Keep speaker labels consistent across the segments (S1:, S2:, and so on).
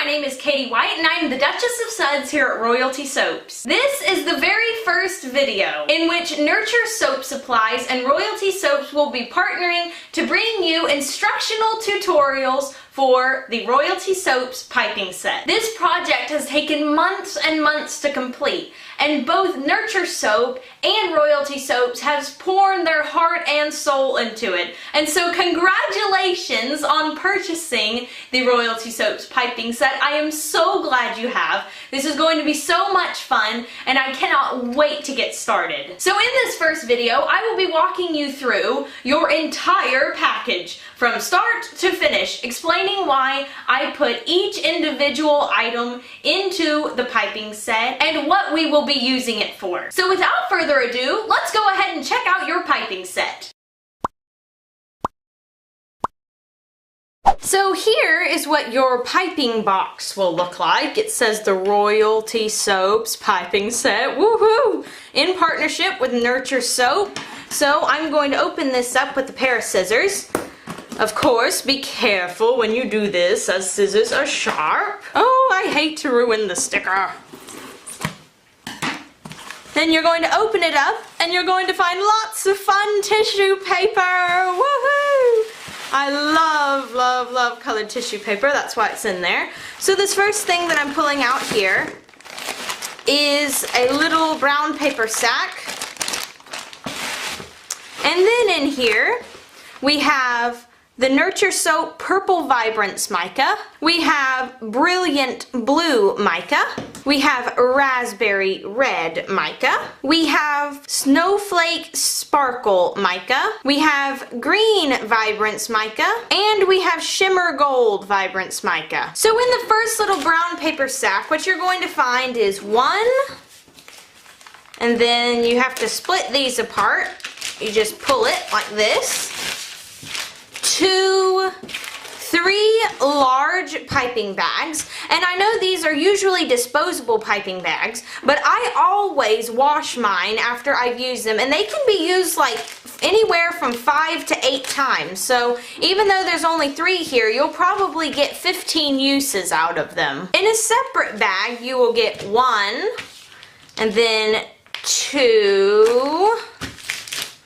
S1: my name is Katie White and I'm the Duchess of Suds here at Royalty Soaps. This is the very first video in which Nurture Soap Supplies and Royalty Soaps will be partnering to bring you instructional tutorials for the Royalty Soaps piping set. This project has taken months and months to complete, and both Nurture Soap and Royalty Soaps has poured their heart and soul into it. And so congratulations on purchasing the Royalty Soaps piping set. I am so glad you have. This is going to be so much fun and I cannot wait to get started. So in this first video, I will be walking you through your entire package from start to finish, explaining why I put each individual item into the piping set and what we will be using it for. So without further ado, let's go ahead and check out your piping set. So here is what your piping box will look like. It says the Royalty Soaps piping set, woohoo! In partnership with Nurture Soap. So I'm going to open this up with a pair of scissors. Of course, be careful when you do this, as scissors are sharp. Oh, I hate to ruin the sticker. Then you're going to open it up, and you're going to find lots of fun tissue paper. Woohoo! I love, love, love colored tissue paper. That's why it's in there. So this first thing that I'm pulling out here is a little brown paper sack. And then in here, we have the Nurture Soap Purple Vibrance Mica. We have Brilliant Blue Mica. We have Raspberry Red Mica. We have Snowflake Sparkle Mica. We have Green Vibrance Mica. And we have Shimmer Gold Vibrance Mica. So in the first little brown paper sack, what you're going to find is one, and then you have to split these apart. You just pull it like this. 2, 3 large piping bags, and I know these are usually disposable piping bags, but I always wash mine after I've used them, and they can be used like anywhere from 5 to 8 times. So even though there's only 3 here, you'll probably get 15 uses out of them. In a separate bag, you will get 1, and then 2,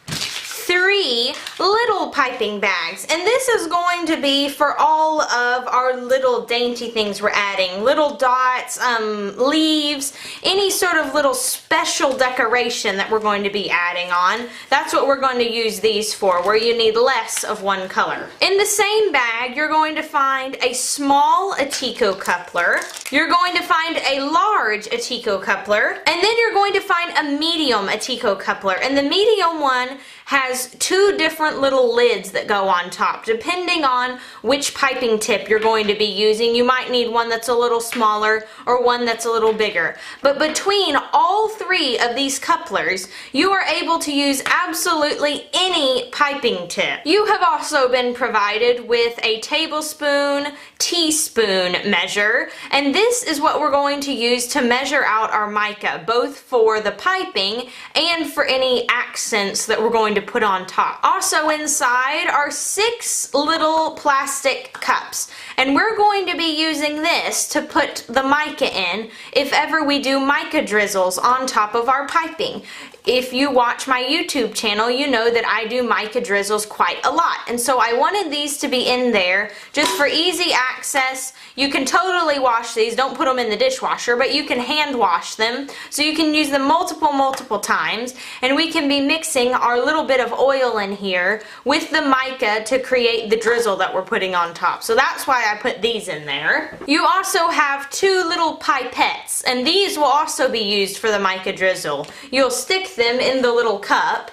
S1: 3 little piping bags, and this is going to be for all of our little dainty things we're adding. Little dots, leaves, any sort of little special decoration that we're going to be adding on. That's what we're going to use these for, where you need less of one color. In the same bag, you're going to find a small Atiko coupler. You're going to find a large Atiko coupler, and then you're going to find a medium Atiko coupler, and the medium one has 2 different little lids that go on top. Depending on which piping tip you're going to be using, you might need one that's a little smaller or one that's a little bigger. But between all 3 of these couplers, you are able to use absolutely any piping tip. You have also been provided with a tablespoon, teaspoon measure, and this is what we're going to use to measure out our mica, both for the piping and for any accents that we're going to put on top. Also inside are 6 little plastic cups, and we're going to be using this to put the mica in if ever we do mica drizzles on top of our piping. If you watch my YouTube channel, you know that I do mica drizzles quite a lot, and so I wanted these to be in there just for easy access. You can totally wash these, don't put them in the dishwasher, but you can hand wash them, so you can use them multiple times, and we can be mixing our little bit of oil in here with the mica to create the drizzle that we're putting on top. So that's why I put these in there. You also have 2 little pipettes, and these will also be used for the mica drizzle. You'll stick them in the little cup,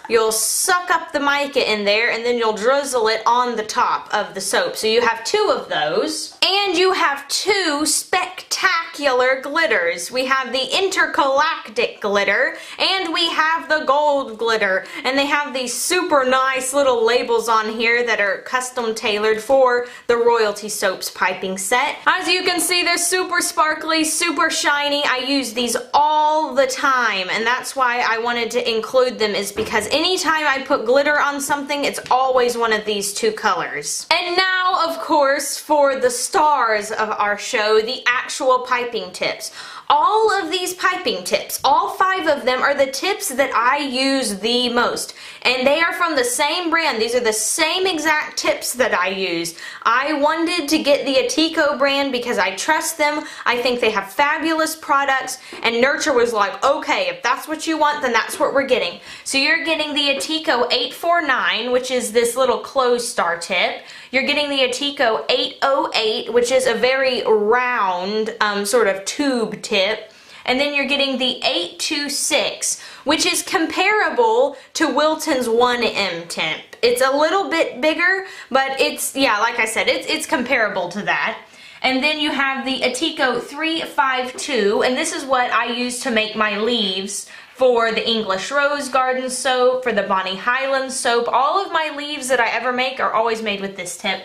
S1: you'll suck up the mica in there, and then you'll drizzle it on the top of the soap. So you have 2 of those, and you have 2 spectacular spectacular glitters. We have the intergalactic glitter, and we have the gold glitter, and they have these super nice little labels on here that are custom tailored for the Royalty Soaps piping set. As you can see, they're super sparkly, super shiny. I use these all the time, and that's why I wanted to include them, is because anytime I put glitter on something, it's always one of these two colors. And now, of course, for the stars of our show, the actual piping tips. All of these piping tips, all 5 of them, are the tips that I use the most. And they are from the same brand. These are the same exact tips that I use. I wanted to get the Atico brand because I trust them. I think they have fabulous products. And Nurture was like, okay, if that's what you want, then that's what we're getting. So you're getting the Atico 849, which is this little closed star tip. You're getting the Atico 808, which is a very round sort of tube tip. And then you're getting the 826, which is comparable to Wilton's 1M tip. It's a little bit bigger, but it's, yeah, like I said, it's comparable to that. And then you have the Atico 352, and this is what I use to make my leaves for the English Rose Garden soap, for the Bonnie Highlands soap. All of my leaves that I ever make are always made with this tip.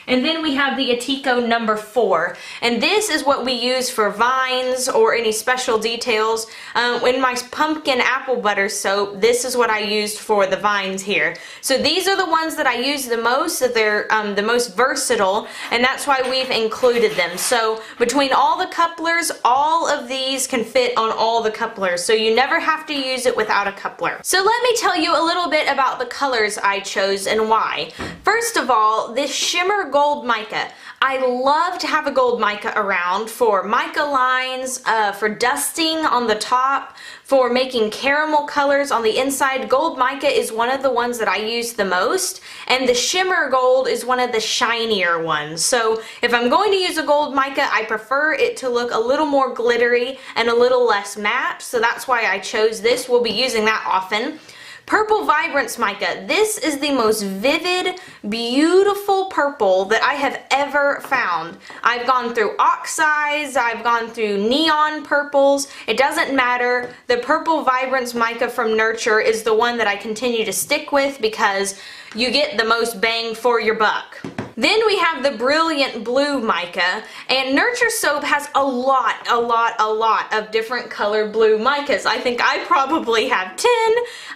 S1: And then we have the Atico number 4. And this is what we use for vines or any special details. In my pumpkin apple butter soap, this is what I used for the vines here. So these are the ones that I use the most, that they're the most versatile, and that's why we've included them. So between all the couplers, all of these can fit on all the couplers. So you never have to use it without a coupler. So let me tell you a little bit about the colors I chose and why. First of all, this shimmer gold mica. I love to have a gold mica around for mica lines, for dusting on the top, for making caramel colors on the inside. Gold mica is one of the ones that I use the most, and the shimmer gold is one of the shinier ones. So if I'm going to use a gold mica, I prefer it to look a little more glittery and a little less matte, so that's why I chose this. We'll be using that often. Purple Vibrance Mica. This is the most vivid, beautiful purple that I have ever found. I've gone through oxides, I've gone through neon purples. It doesn't matter. The Purple Vibrance Mica from Nurture is the one that I continue to stick with because you get the most bang for your buck. Then we have the Brilliant Blue Mica, and Nurture Soap has a lot of different colored blue micas. I think I probably have 10,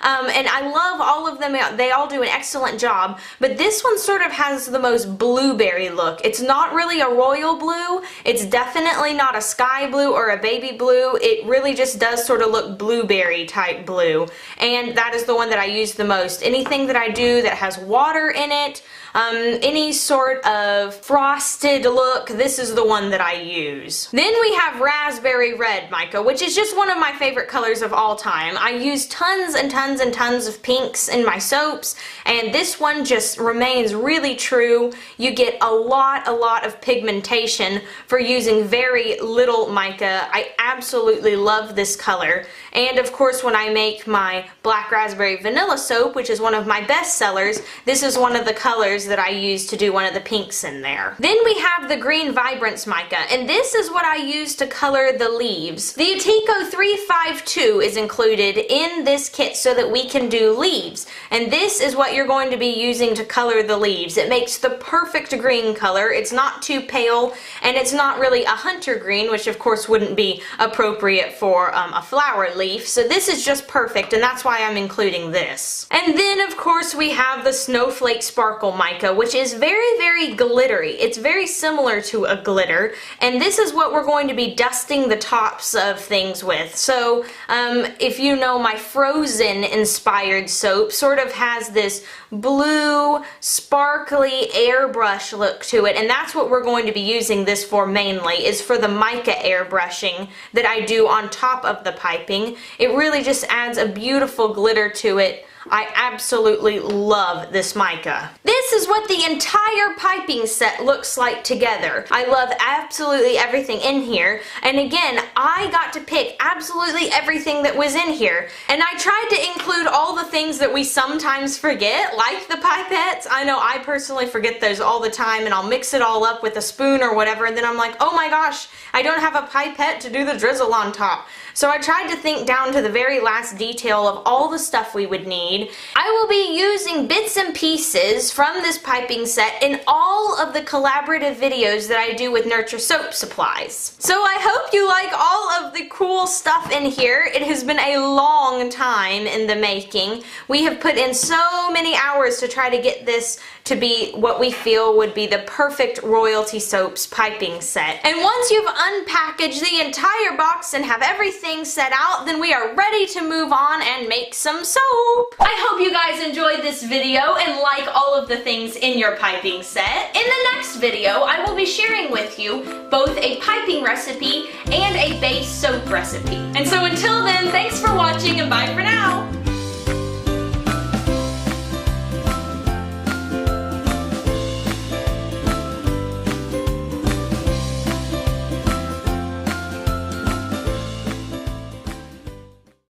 S1: and I love all of them. They all do an excellent job, but this one sort of has the most blueberry look. It's not really a royal blue. It's definitely not a sky blue or a baby blue. It really just does sort of look blueberry type blue, and that is the one that I use the most. Anything that I do that has water in it, any sort of frosted look, this is the one that I use. Then we have Raspberry Red Mica, which is just one of my favorite colors of all time. I use tons and tons and tons of pinks in my soaps, and this one just remains really true. You get a lot of pigmentation for using very little mica. I absolutely love this color. And of course, when I make my Black Raspberry Vanilla soap, which is one of my best sellers, this is one of the colors that I use to do one of the pinks in there. Then we have the Green Vibrance Mica, and this is what I use to color the leaves. The Atico 352 is included in this kit so that we can do leaves, and this is what you're going to be using to color the leaves. It makes the perfect green color. It's not too pale, and it's not really a hunter green, which of course wouldn't be appropriate for a flower leaf, so this is just perfect, and that's why I'm including this. And then of course we have the Snowflake Sparkle Mica, which is very glittery. It's very similar to a glitter, and this is what we're going to be dusting the tops of things with. So if you know, my Frozen inspired soap sort of has this blue sparkly airbrush look to it, and that's what we're going to be using this for mainly, is for the mica airbrushing that I do on top of the piping. It really just adds a beautiful glitter to it. I absolutely love this mica. This is what the entire piping set looks like together. I love absolutely everything in here, and again, I got to pick absolutely everything that was in here, and I tried to include all the things that we sometimes forget, like the pipettes. I know I personally forget those all the time, and I'll mix it all up with a spoon or whatever, and then I'm like, oh my gosh, I don't have a pipette to do the drizzle on top. So I tried to think down to the very last detail of all the stuff we would need. I will be using bits and pieces from this piping set in all of the collaborative videos that I do with Nurture Soap Supplies. So I hope you like all of the cool stuff in here. It has been a long time in the making. We have put in so many hours to try to get this to be what we feel would be the perfect Royalty Soaps piping set. And once you've unpackaged the entire box and have everything set out, then we are ready to move on and make some soap. I hope you guys enjoyed this video and like all of the things in your piping set. In the next video, I will be sharing with you both a piping recipe and a base soap recipe. And so until then, thanks for watching and bye for now.